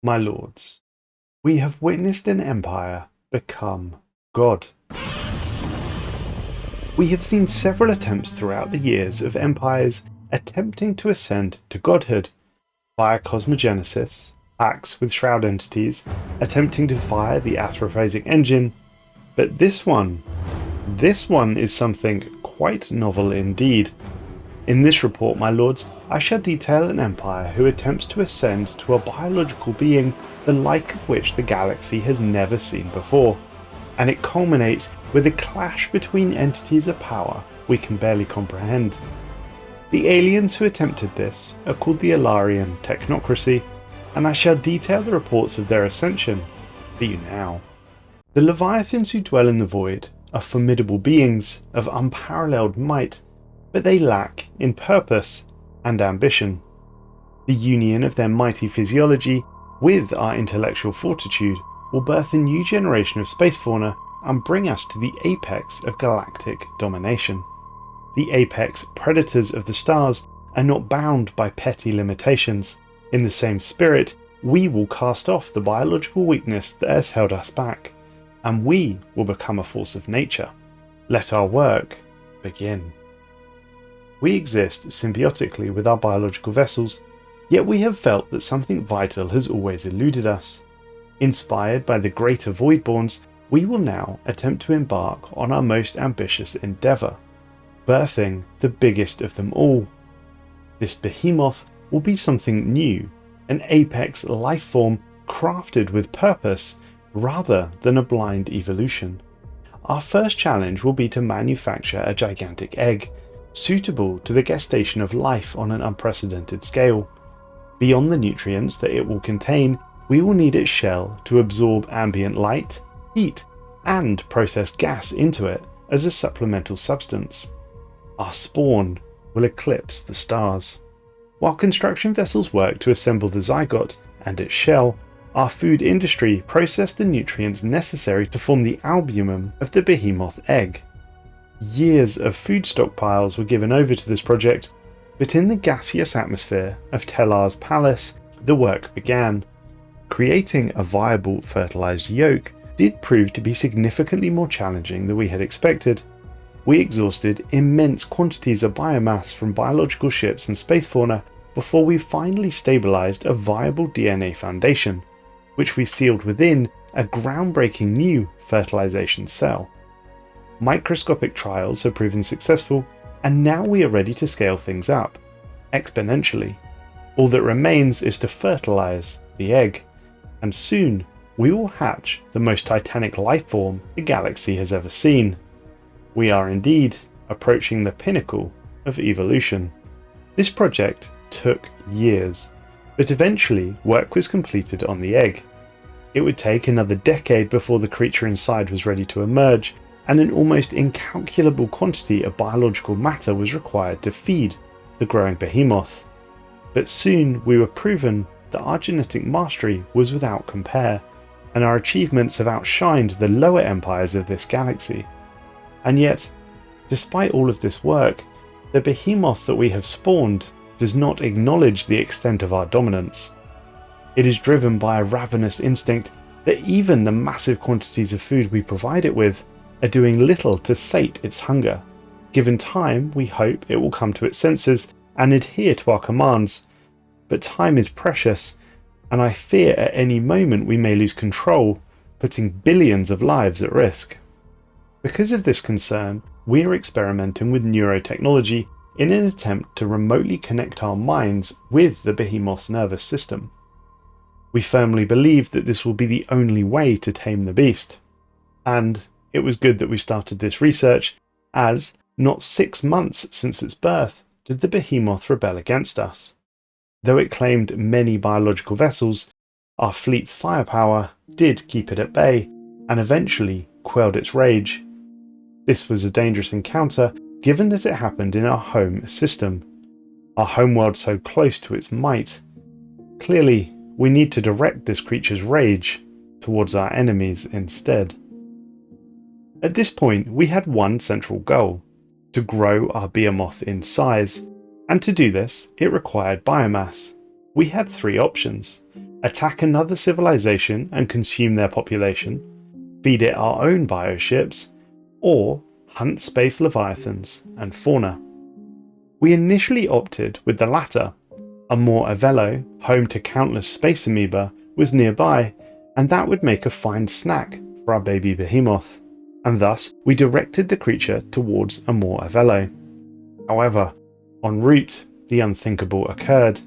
My lords, we have witnessed an empire become God. We have seen several attempts throughout the years of empires attempting to ascend to godhood via Cosmogenesis, pacts with Shroud entities attempting to fire the Asterophasic engine, but this one is something quite novel indeed. In this report, my lords, I shall detail an empire who attempts to ascend to a biological being the like of which the galaxy has never seen before, and it culminates with a clash between entities of power we can barely comprehend. The aliens who attempted this are called the Ilarian Technocracy, and I shall detail the reports of their ascension for you now. The Leviathans who dwell in the void are formidable beings of unparalleled might, but they lack in purpose and ambition. The union of their mighty physiology with our intellectual fortitude will birth a new generation of space fauna and bring us to the apex of galactic domination. The apex predators of the stars are not bound by petty limitations. In the same spirit, we will cast off the biological weakness that has held us back, and we will become a force of nature. Let our work begin. We exist symbiotically with our biological vessels, yet we have felt that something vital has always eluded us. Inspired by the greater Voidborns, we will now attempt to embark on our most ambitious endeavour, birthing the biggest of them all. This behemoth will be something new, an apex life form crafted with purpose rather than a blind evolution. Our first challenge will be to manufacture a gigantic egg, suitable to the gestation of life on an unprecedented scale. Beyond the nutrients that it will contain, we will need its shell to absorb ambient light, heat, and processed gas into it as a supplemental substance. Our spawn will eclipse the stars. While construction vessels work to assemble the zygote and its shell, our food industry process the nutrients necessary to form the albumin of the behemoth egg. Years of food stockpiles were given over to this project, but in the gaseous atmosphere of Tellar's palace, the work began. Creating a viable fertilized yolk did prove to be significantly more challenging than we had expected. We exhausted immense quantities of biomass from biological ships and space fauna before we finally stabilized a viable DNA foundation, which we sealed within a groundbreaking new fertilization cell. Microscopic trials have proven successful, and now we are ready to scale things up, exponentially. All that remains is to fertilize the egg, and soon we will hatch the most titanic life form the galaxy has ever seen. We are indeed approaching the pinnacle of evolution. This project took years, but eventually work was completed on the egg. It would take another decade before the creature inside was ready to emerge, and an almost incalculable quantity of biological matter was required to feed the growing behemoth. But soon we were proven that our genetic mastery was without compare, and our achievements have outshined the lower empires of this galaxy. And yet, despite all of this work, the behemoth that we have spawned does not acknowledge the extent of our dominance. It is driven by a ravenous instinct that even the massive quantities of food we provide it with are doing little to sate its hunger. Given time, we hope it will come to its senses and adhere to our commands. But time is precious, and I fear at any moment we may lose control, putting billions of lives at risk. Because of this concern, we are experimenting with neurotechnology in an attempt to remotely connect our minds with the behemoth's nervous system. We firmly believe that this will be the only way to tame the beast. And it was good that we started this research, as not 6 months since its birth did the behemoth rebel against us. Though it claimed many biological vessels, our fleet's firepower did keep it at bay, and eventually quelled its rage. This was a dangerous encounter, given that it happened in our home system, our homeworld so close to its might. Clearly, we need to direct this creature's rage towards our enemies instead. At this point, we had one central goal: to grow our behemoth in size, and to do this, it required biomass. We had 3 options: attack another civilization and consume their population, feed it our own bioships, or hunt space leviathans and fauna. We initially opted with the latter. Amor Avello, home to countless space amoeba, was nearby, and that would make a fine snack for our baby behemoth, and thus we directed the creature towards Amor Avello. However, en route, the unthinkable occurred.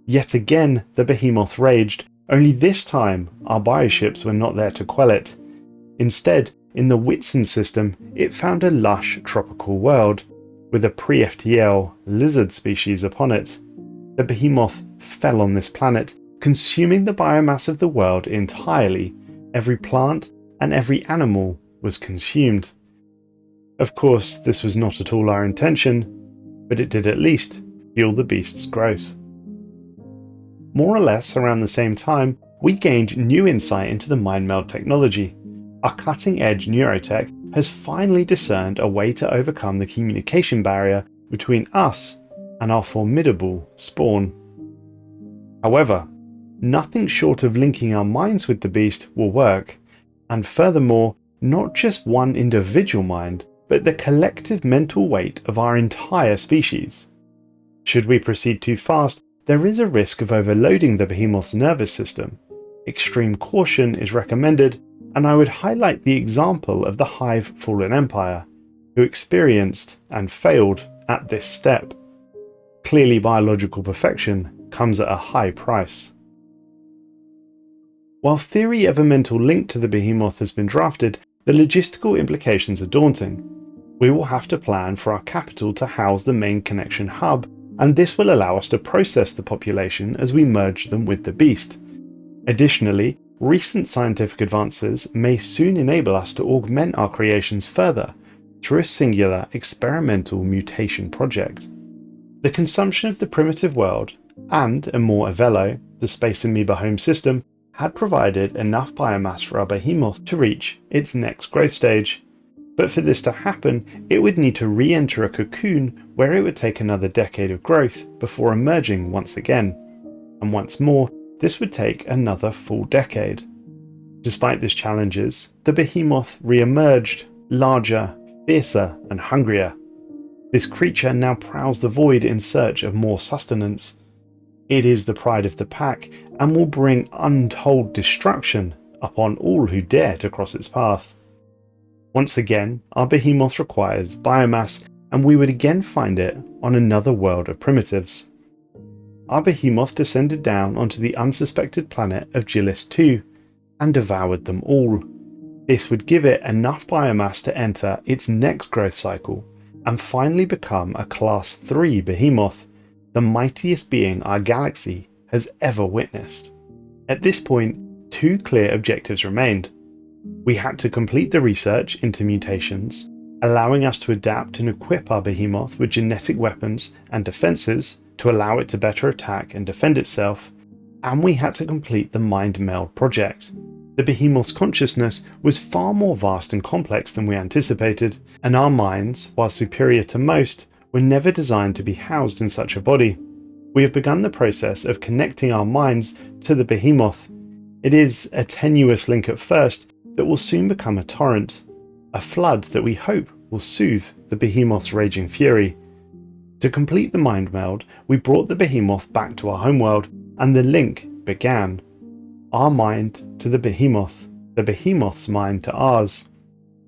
Yet again the behemoth raged, only this time our bioships were not there to quell it. Instead, in the Whitsun system, it found a lush tropical world, with a pre-FTL lizard species upon it. The behemoth fell on this planet, consuming the biomass of the world entirely. Every plant and every animal was consumed. Of course, this was not at all our intention, but it did at least fuel the beast's growth. More or less around the same time, we gained new insight into the mind meld technology. Our cutting-edge neurotech has finally discerned a way to overcome the communication barrier between us and our formidable spawn. However, nothing short of linking our minds with the beast will work, and furthermore, not just one individual mind, but the collective mental weight of our entire species. Should we proceed too fast, there is a risk of overloading the behemoth's nervous system. Extreme caution is recommended, and I would highlight the example of the Hive Fallen Empire, who experienced and failed at this step. Clearly, biological perfection comes at a high price. While theory of a mental link to the behemoth has been drafted, the logistical implications are daunting. We will have to plan for our capital to house the main connection hub, and this will allow us to process the population as we merge them with the beast. Additionally, recent scientific advances may soon enable us to augment our creations further through a singular experimental mutation project. The consumption of the primitive world and Amor Avello, the space amoeba home system, had provided enough biomass for our behemoth to reach its next growth stage. But for this to happen, it would need to re-enter a cocoon where it would take another decade of growth before emerging once again. And once more, this would take another full decade. Despite these challenges, the behemoth re-emerged, larger, fiercer, and hungrier. This creature now prowls the void in search of more sustenance. It is the pride of the pack and will bring untold destruction upon all who dare to cross its path. Once again, our behemoth requires biomass, and we would again find it on another world of primitives. Our behemoth descended down onto the unsuspected planet of Gillis II and devoured them all. This would give it enough biomass to enter its next growth cycle and finally become a Class 3 behemoth, the mightiest being our galaxy has ever witnessed. At this point, two clear objectives remained. We had to complete the research into mutations, allowing us to adapt and equip our behemoth with genetic weapons and defenses to allow it to better attack and defend itself, and we had to complete the Mind Meld project. The behemoth's consciousness was far more vast and complex than we anticipated, and our minds, while superior to most, were never designed to be housed in such a body. We have begun the process of connecting our minds to the behemoth. It is a tenuous link at first that will soon become a torrent, a flood that we hope will soothe the behemoth's raging fury. To complete the mind meld, we brought the behemoth back to our homeworld, and the link began. Our mind to the behemoth's mind to ours.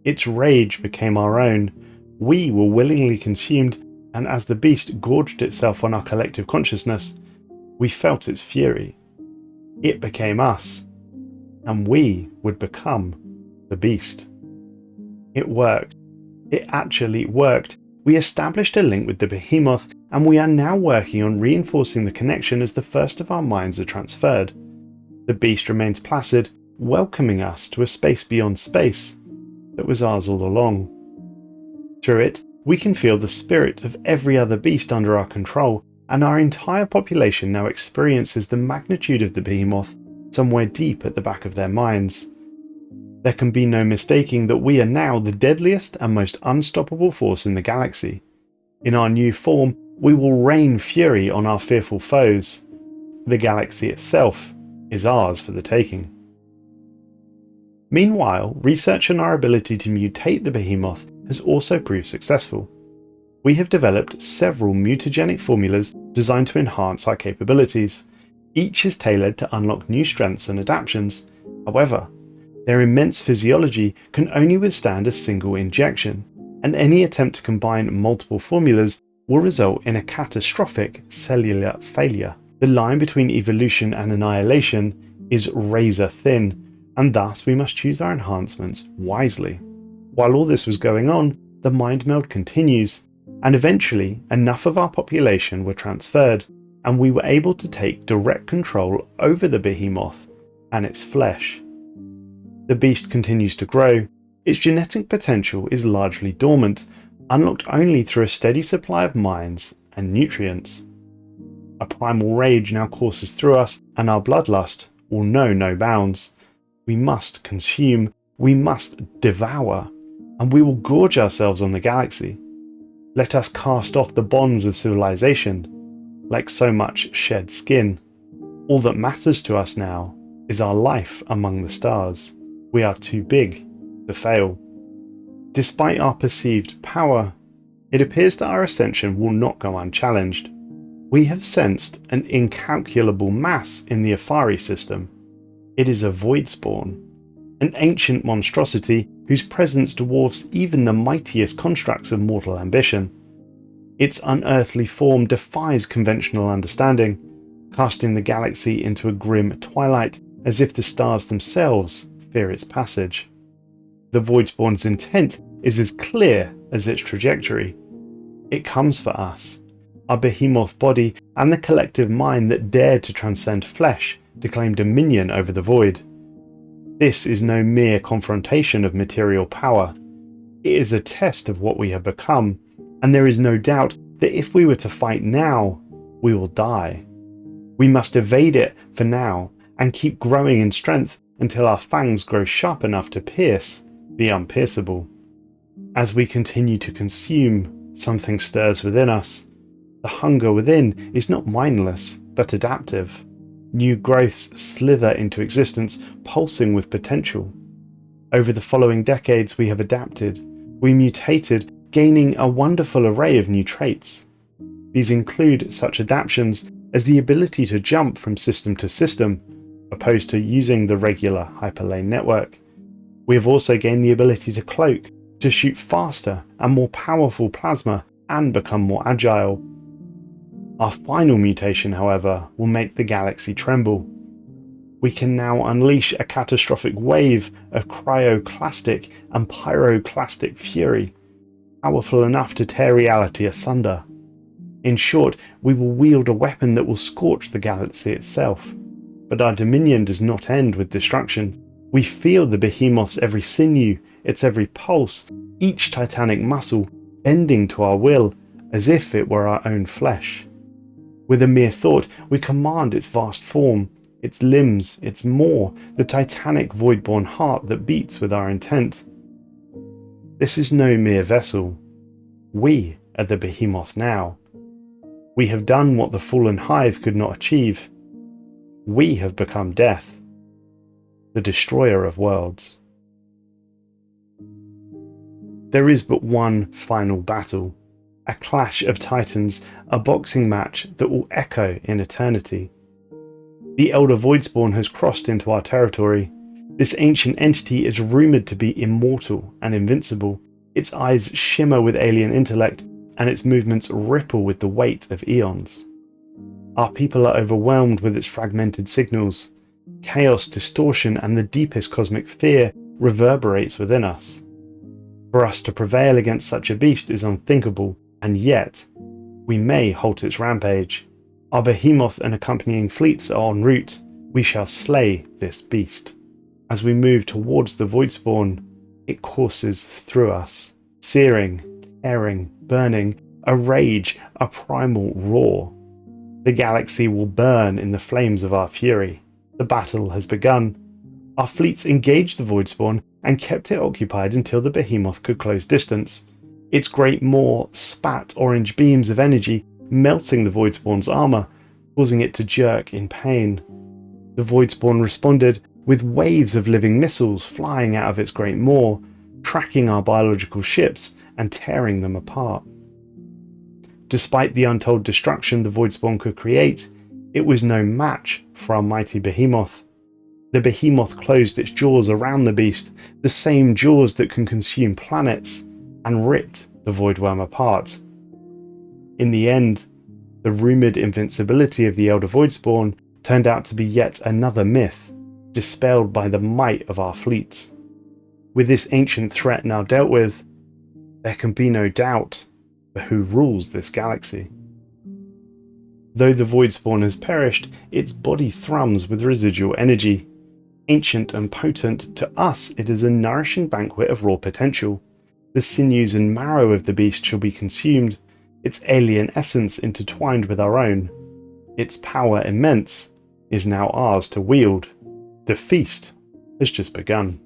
Its rage became our own. We were willingly consumed, and as the beast gorged itself on our collective consciousness, we felt its fury. It became us, and we would become the beast. It worked. It actually worked. We established a link with the behemoth, and we are now working on reinforcing the connection as the first of our minds are transferred. The beast remains placid, welcoming us to a space beyond space that was ours all along. Through it, we can feel the spirit of every other beast under our control, and our entire population now experiences the magnitude of the behemoth somewhere deep at the back of their minds. There can be no mistaking that we are now the deadliest and most unstoppable force in the galaxy. In our new form, we will rain fury on our fearful foes, the galaxy itself, is ours for the taking. Meanwhile, research on our ability to mutate the Behemoth has also proved successful. We have developed several mutagenic formulas designed to enhance our capabilities. Each is tailored to unlock new strengths and adaptations. However, their immense physiology can only withstand a single injection, and any attempt to combine multiple formulas will result in a catastrophic cellular failure. The line between evolution and annihilation is razor thin, and thus we must choose our enhancements wisely. While all this was going on, the mind meld continues, and eventually enough of our population were transferred, and we were able to take direct control over the Behemoth and its flesh. The beast continues to grow. Its genetic potential is largely dormant, unlocked only through a steady supply of mines and nutrients. A primal rage now courses through us, and our bloodlust will know no bounds. We must consume, we must devour, and we will gorge ourselves on the galaxy. Let us cast off the bonds of civilization, like so much shed skin. All that matters to us now is our life among the stars. We are too big to fail. Despite our perceived power, it appears that our ascension will not go unchallenged. We have sensed an incalculable mass in the Afari system. It is a void spawn, an ancient monstrosity whose presence dwarfs even the mightiest constructs of mortal ambition. Its unearthly form defies conventional understanding, casting the galaxy into a grim twilight as if the stars themselves fear its passage. The Voidspawn's intent is as clear as its trajectory. It comes for us, our behemoth body and the collective mind that dared to transcend flesh to claim dominion over the void. This is no mere confrontation of material power. It is a test of what we have become, and there is no doubt that if we were to fight now, we will die. We must evade it for now and keep growing in strength until our fangs grow sharp enough to pierce the unpierceable. As we continue to consume, something stirs within us. The hunger within is not mindless, but adaptive. New growths slither into existence, pulsing with potential. Over the following decades, we have adapted. We mutated, gaining a wonderful array of new traits. These include such adaptations as the ability to jump from system to system, opposed to using the regular hyperlane network. We have also gained the ability to cloak, to shoot faster and more powerful plasma, and become more agile. Our final mutation, however, will make the galaxy tremble. We can now unleash a catastrophic wave of cryoclastic and pyroclastic fury, powerful enough to tear reality asunder. In short, we will wield a weapon that will scorch the galaxy itself. But our dominion does not end with destruction. We feel the behemoth's every sinew, its every pulse, each titanic muscle bending to our will as if it were our own flesh. With a mere thought, we command its vast form, its limbs, its maw, the titanic void-born heart that beats with our intent. This is no mere vessel. We are the behemoth now. We have done what the fallen hive could not achieve. We have become death, the destroyer of worlds. There is but one final battle, a clash of titans, a boxing match that will echo in eternity. The Elder Voidspawn has crossed into our territory. This ancient entity is rumoured to be immortal and invincible. Its eyes shimmer with alien intellect, and its movements ripple with the weight of eons. Our people are overwhelmed with its fragmented signals. Chaos, distortion, and the deepest cosmic fear reverberates within us. For us to prevail against such a beast is unthinkable, and yet, we may halt its rampage. Our behemoth and accompanying fleets are en route. We shall slay this beast. As we move towards the Voidspawn, it courses through us, searing, tearing, burning, a rage, a primal roar. The galaxy will burn in the flames of our fury. The battle has begun. Our fleets engaged the Voidspawn and kept it occupied until the behemoth could close distance. Its great maw spat orange beams of energy, melting the Voidspawn's armour, causing it to jerk in pain. The Voidspawn responded with waves of living missiles flying out of its great maw, tracking our biological ships and tearing them apart. Despite the untold destruction the Voidspawn could create, it was no match for our mighty Behemoth. The Behemoth closed its jaws around the beast, the same jaws that can consume planets, and ripped the Voidworm apart. In the end, the rumoured invincibility of the Elder Voidspawn turned out to be yet another myth, dispelled by the might of our fleets. With this ancient threat now dealt with, there can be no doubt for who rules this galaxy. Though the Voidspawn has perished, its body thrums with residual energy. Ancient and potent, to us it is a nourishing banquet of raw potential. The sinews and marrow of the beast shall be consumed, its alien essence intertwined with our own. Its power immense is now ours to wield. The feast has just begun.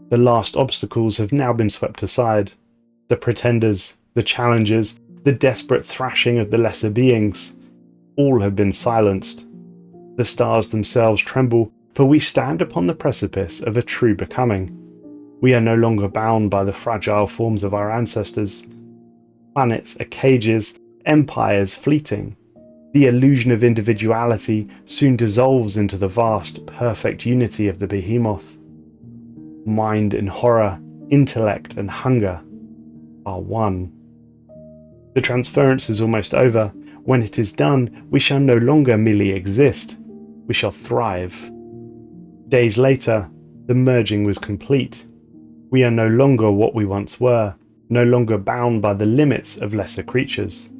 The last obstacles have now been swept aside. The pretenders, the challengers, the desperate thrashing of the lesser beings, all have been silenced. The stars themselves tremble, for we stand upon the precipice of a true becoming. We are no longer bound by the fragile forms of our ancestors. Planets are cages, empires fleeting. The illusion of individuality soon dissolves into the vast, perfect unity of the Behemoth. Mind and horror, intellect and hunger are one. The transference is almost over. When it is done, we shall no longer merely exist. We shall thrive. Days later, the merging was complete. We are no longer what we once were, no longer bound by the limits of lesser creatures.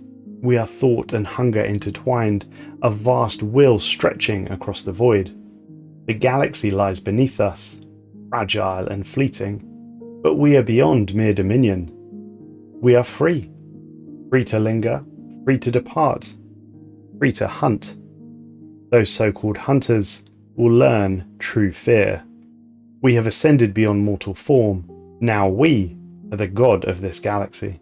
We are thought and hunger intertwined, a vast will stretching across the void. The galaxy lies beneath us, fragile and fleeting, but we are beyond mere dominion. We are free. Free to linger, free to depart, free to hunt. Those so-called hunters will learn true fear. We have ascended beyond mortal form. Now we are the god of this galaxy.